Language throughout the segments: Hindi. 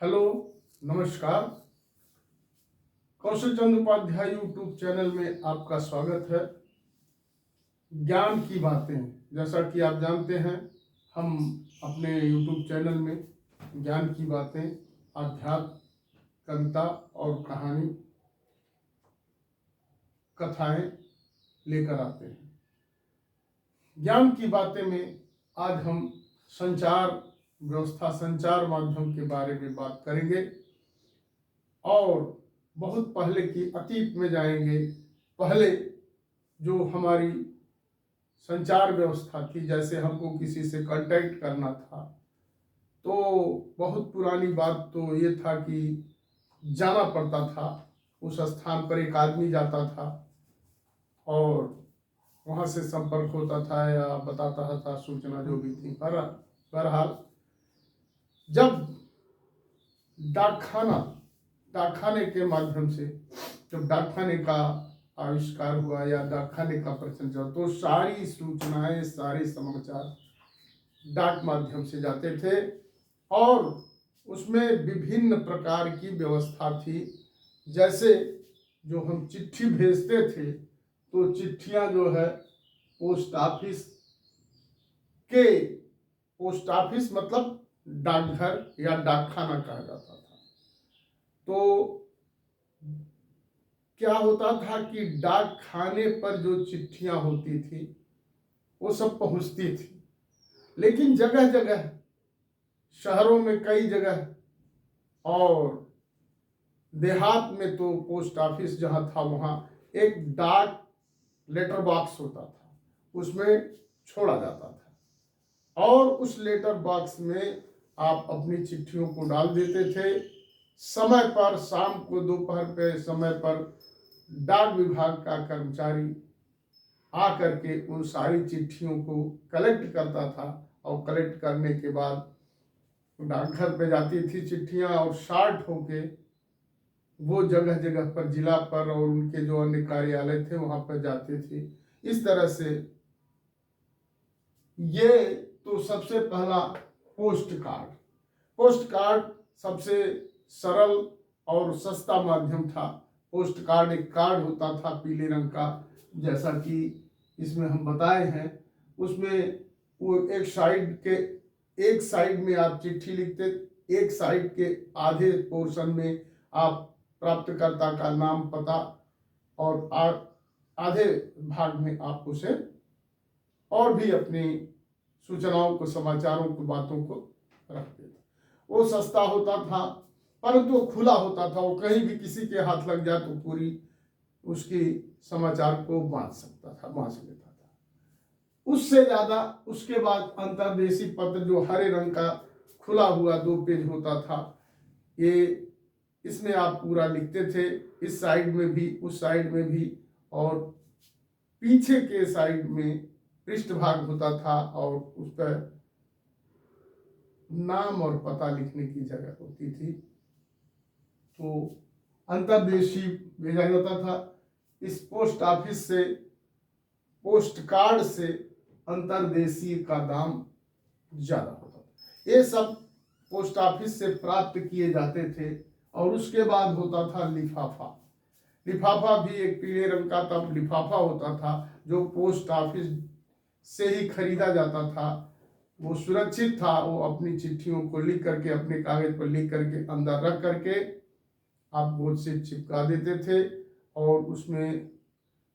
हेलो, नमस्कार। कौशल चंद उपाध्याय यूट्यूब चैनल में आपका स्वागत है। ज्ञान की बातें, जैसा कि आप जानते हैं, हम अपने यूट्यूब चैनल में ज्ञान की बातें, अध्यात्म, कविता और कहानी, कथाएं लेकर आते हैं। ज्ञान की बातें में आज हम संचार व्यवस्था, संचार माध्यम के बारे में बात करेंगे और बहुत पहले की अतीत में जाएंगे। पहले जो हमारी संचार व्यवस्था थी, जैसे हमको किसी से कांटेक्ट करना था तो बहुत पुरानी बात तो ये था कि जाना पड़ता था, उस स्थान पर एक आदमी जाता था और वहाँ से संपर्क होता था या बताता था सूचना जो भी थी। बहरहाल जब डाकखाने के माध्यम से, जब डाकखाने का आविष्कार हुआ या डाकखाने का प्रचलन हुआ, तो सारी सूचनाएं, सारे समाचार डाक माध्यम से जाते थे और उसमें विभिन्न प्रकार की व्यवस्था थी। जैसे जो हम चिट्ठी भेजते थे तो चिट्ठियां जो है पोस्ट ऑफिस मतलब डाकघर या डाकखाना कहा जाता था। तो क्या होता था कि डाक खाने पर जो चिट्ठियां होती थी वो सब पहुंचती थी, लेकिन जगह जगह, शहरों में कई जगह और देहात में तो पोस्ट ऑफिस जहां था वहां एक डाक लेटर बॉक्स होता था, उसमें छोड़ा जाता था और उस लेटर बॉक्स में आप अपनी चिट्ठियों को डाल देते थे। समय पर, शाम को, दोपहर के समय पर डाक विभाग का कर्मचारी आकर के उन सारी चिट्ठियों को कलेक्ट करता था और कलेक्ट करने के बाद डाकघर पे जाती थी चिट्ठियां और शार्ट होके वो जगह जगह पर, जिला पर और उनके जो अन्य कार्यालय थे वहां पर जाते थे। इस तरह से ये तो सबसे पहला पोस्ट कार्ड सबसे सरल और सस्ता माध्यम था। पोस्ट कार्ड एक कार्ड होता था पीले रंग का, जैसा कि इसमें हम बताए हैं। उसमें वो एक साइड में आप चिट्ठी लिखते, एक साइड के आधे पोर्शन में आप प्राप्तकर्ता का नाम, पता और आधे भाग में आप उसे और भी अपनी सूचनाओं को, समाचारों को, बातों को रखते थे। वो सस्ता होता था परंतु वो खुला होता था, वो कहीं भी किसी के हाथ लग जाए तो पूरी उसकी समाचार को बांट लेता था। उससे ज्यादा उसके बाद अंतर्देशीय पत्र जो हरे रंग का खुला हुआ 2 पेज होता था, ये इसमें आप पूरा लिखते थे, इस साइड में भी, उस साइड में भी, और पीछे के साइड में पृष्ठभाग होता था और उस पर नाम और पता लिखने की जगह होती थी। तो अंतर्देशीय भेजा जाता था। इस पोस्ट ऑफिस से, पोस्ट कार्ड से अंतर्देशीय का दाम ज्यादा होता था। ये सब पोस्ट ऑफिस से प्राप्त किए जाते थे और उसके बाद होता था लिफाफा भी एक पीले रंग का तब लिफाफा होता था जो पोस्ट ऑफिस से ही खरीदा जाता था। वो सुरक्षित था, वो अपनी चिट्ठियों को लिख करके, अपने कागज पर लिख करके अंदर रख करके आप बोर्ड से चिपका देते थे और उसमें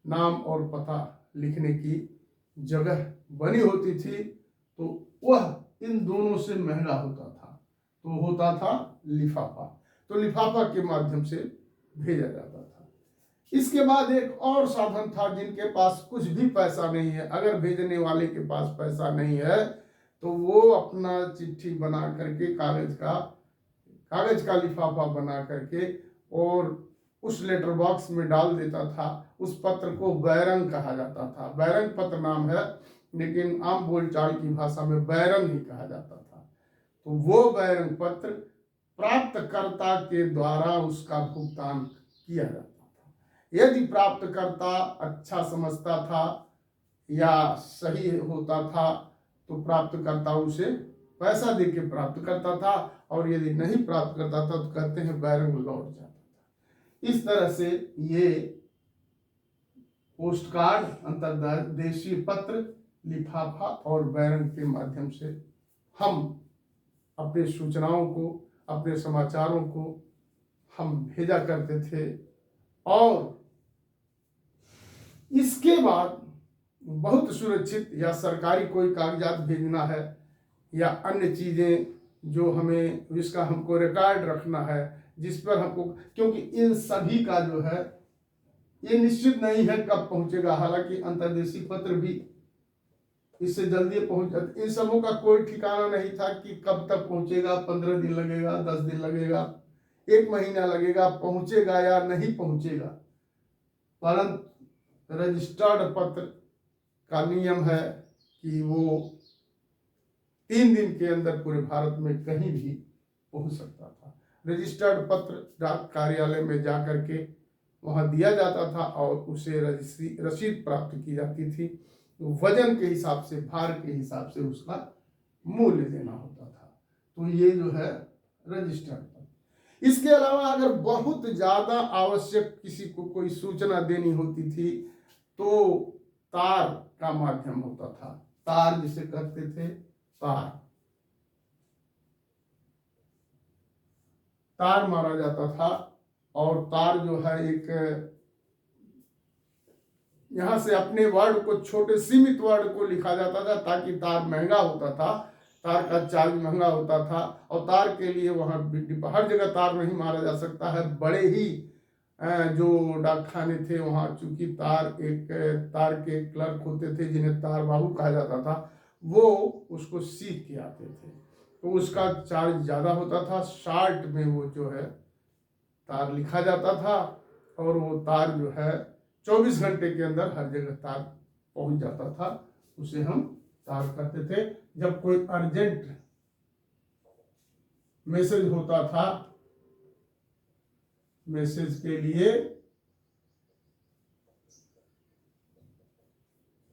नाम और पता लिखने की जगह बनी होती थी। तो वह इन दोनों से महंगा होता था, तो होता था लिफाफा। तो लिफाफा के माध्यम से भेजा जाता था। इसके बाद एक और साधन था, जिनके पास कुछ भी पैसा नहीं है, अगर भेजने वाले के पास पैसा नहीं है तो वो अपना चिट्ठी बना करके कागज का लिफाफा बना करके और उस लेटर बॉक्स में डाल देता था। उस पत्र को बैरंग कहा जाता था। बैरंग पत्र नाम है, लेकिन आम बोलचाल की भाषा में बैरंग ही कहा जाता था। तो वो बैरंग पत्र प्राप्तकर्ता के द्वारा उसका भुगतान किया जाता था। यदि प्राप्तकर्ता अच्छा समझता था या सही होता था तो प्राप्तकर्ता उसे पैसा देके प्राप्त करता था और यदि नहीं प्राप्त करता था तो कहते हैं बैरंग लौट जाता था। इस तरह से ये पोस्ट कार्ड, अंतर्देशीय पत्र, लिफाफा और बैरंग के माध्यम से हम अपने सूचनाओं को, अपने समाचारों को हम भेजा करते थे। और इसके बाद बहुत सुरक्षित या सरकारी कोई कागजात भेजना है या अन्य चीज़ें जो हमें, जिसका हमको रिकॉर्ड रखना है, जिस पर हमको, क्योंकि इन सभी का जो है ये निश्चित नहीं है कब पहुंचेगा। हालांकि अंतर्देशीय पत्र भी इससे जल्दी पहुंच, इन सबों का कोई ठिकाना नहीं था कि कब तक पहुंचेगा, 15 दिन लगेगा, 10 दिन लगेगा, 1 महीना लगेगा, पहुंचेगा या नहीं पहुंचेगा। परंतु रजिस्टर्ड पत्र का नियम है कि वो 3 दिन के अंदर पूरे भारत में कहीं भी पहुंच सकता था। रजिस्टर्ड पत्र डाक कार्यालय में जाकर के वहां दिया जाता था और उसे रसीद प्राप्त की जाती थी। वजन के हिसाब से, भार के हिसाब से उसका मूल्य देना होता था। तो ये जो है रजिस्टर्ड पत्र। इसके अलावा अगर बहुत ज्यादा आवश्यक किसी को कोई सूचना देनी होती थी तो तार का माध्यम होता था। तार जिसे कहते थे, तार मारा जाता था। और तार जो है एक, यहां से अपने वर्ड को, छोटे सीमित वर्ड को लिखा जाता था ताकि तार महंगा होता था, तार का चार्ज महंगा होता था। और तार के लिए वहां हर जगह तार नहीं मारा जा सकता है। बड़े ही जो डाकखाने थे वहां, चूंकि तार के क्लर्क होते थे जिन्हें तार बाबू कहा जाता था, वो उसको सीख के आते थे, तो उसका चार्ज ज्यादा होता था। शार्ट में वो जो है तार लिखा जाता था और वो तार जो है 24 घंटे के अंदर हर जगह तार पहुंच जाता था। उसे हम तार कहते थे। जब कोई अर्जेंट मैसेज होता था, मैसेज के लिए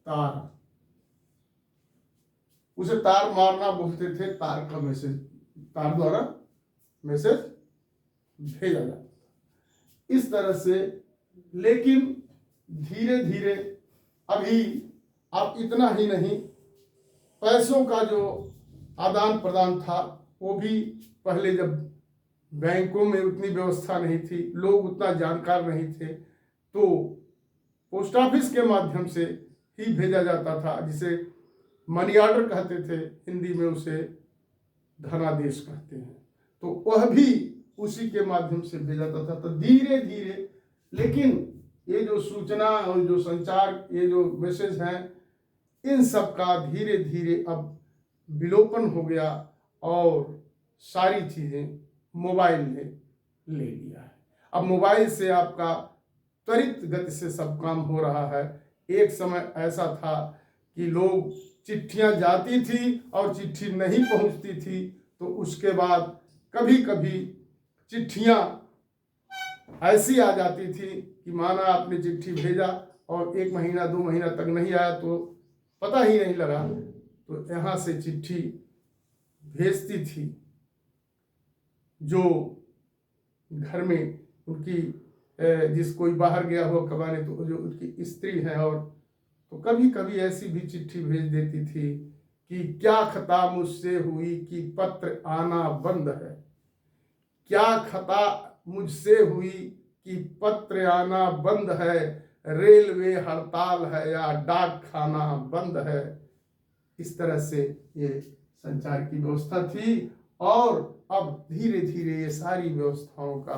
तार, उसे तार मारना बोलते थे। तार का मैसेज, तार द्वारा मैसेज भेजा जाता था इस तरह से। लेकिन धीरे धीरे अभी अब इतना ही नहीं, पैसों का जो आदान प्रदान था वो भी, पहले जब बैंकों में उतनी व्यवस्था नहीं थी, लोग उतना जानकार नहीं थे, तो पोस्ट ऑफिस के माध्यम से ही भेजा जाता था, जिसे मनी ऑर्डर कहते थे, हिंदी में उसे धनादेश कहते हैं। तो वह भी उसी के माध्यम से भेजा जाता था। तो धीरे धीरे, लेकिन ये जो सूचना और जो संचार, ये जो मैसेज हैं, इन सब का धीरे धीरे अब विलोपन हो गया और सारी चीजें मोबाइल ने ले लिया है। अब मोबाइल से आपका त्वरित गति से सब काम हो रहा है। एक समय ऐसा था कि लोग, चिट्ठियां जाती थी और चिट्ठी नहीं पहुंचती थी, तो उसके बाद कभी कभी चिट्ठियां ऐसी आ जाती थी कि माना आपने चिट्ठी भेजा और 1 महीना 2 महीना तक नहीं आया तो पता ही नहीं लगा। तो यहाँ से चिट्ठी भेजती थी जो घर में उनकी, जिस कोई बाहर गया हुआ कमाने, तो जो उनकी स्त्री है, और तो कभी कभी ऐसी भी चिट्ठी भेज देती थी कि क्या खता मुझसे हुई कि पत्र आना बंद है, क्या खता मुझसे हुई कि पत्र आना बंद है, रेलवे हड़ताल है या डाक खाना बंद है। इस तरह से ये संचार की व्यवस्था थी। और अब धीरे धीरे ये सारी व्यवस्थाओं का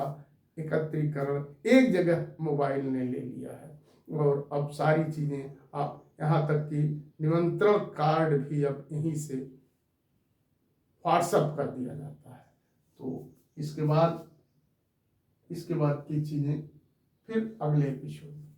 एकत्रीकरण एक जगह मोबाइल ने ले लिया है और अब सारी चीजें, आप यहाँ तक कि निमंत्रण कार्ड भी अब यहीं से व्हाट्सएप कर दिया जाता है। तो इसके बाद की चीजें फिर अगले एपिसोड में।